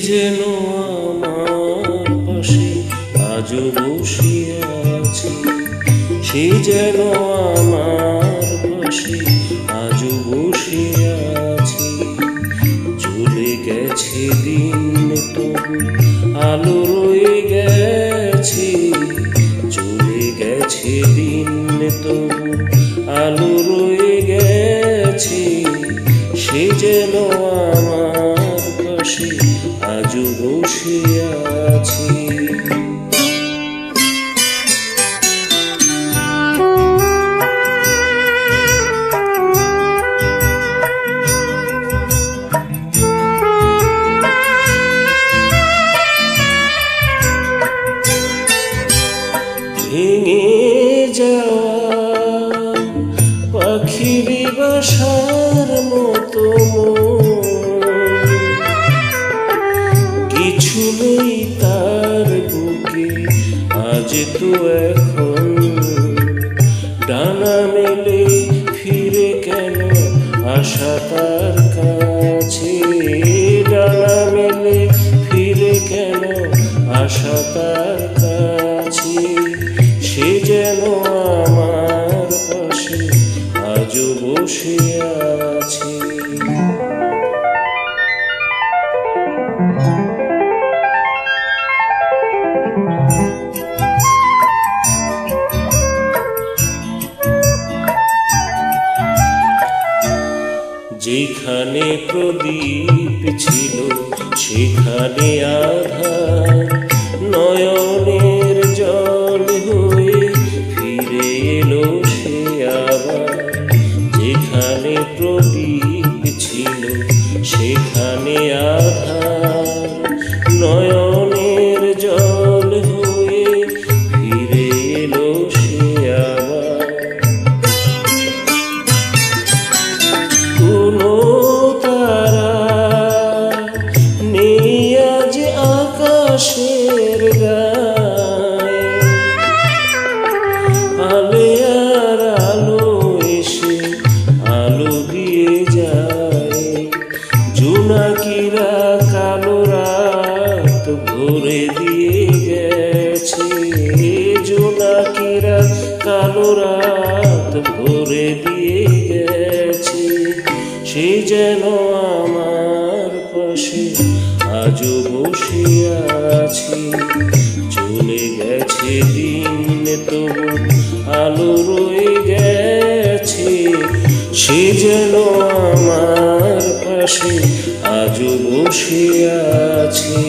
যেন আমার পাশে আজও বসিয়া আছে, সে যেন আমার পাশে আজও বসিয়া আছে। চলে গেছে দিন তবু আলো রয়ে গেছে, চলে গেছে দিন তবু আলো রয়ে গেছে। সে যেন আমার পাশে আজও বসিয়া আছে। ভেঙে যাওয়া পাখির বাসার মতো কিছু নেই তার বুকে আজ তো এখন। ডানা মেলে ফিরে কেন আশা তার কাছে, ডানা মেলে ফিরে কেন আশা তার কাছে। সে যেন আমার পাশে আজও বসে আছে। যেখানে প্রদীপ ছিল সেখানে আধার, নয়নের জল হয়ে ফিরে এলো সে আবার। যেখানে প্রদীপ ছিল সেখানে আধার, নয়নের জল হয়ে ফিরে এলো সে আবার। কোনো তারা নেই আজ আকাশের গায়ে, আলে আর আলো এসে আলো দিয়ে যায়। জোনাকিরা কালো রাত ভরে দিয়ে গেছে, জোনাকিরা কালো রাত ভরে দিয়ে গেছে। সে যেন আমার পাশে আজও বসে আছে, চলে গেছে দিন তবু আলো রয়ে গেছে। সে যেন আমার পাশে আজও বসে আছে।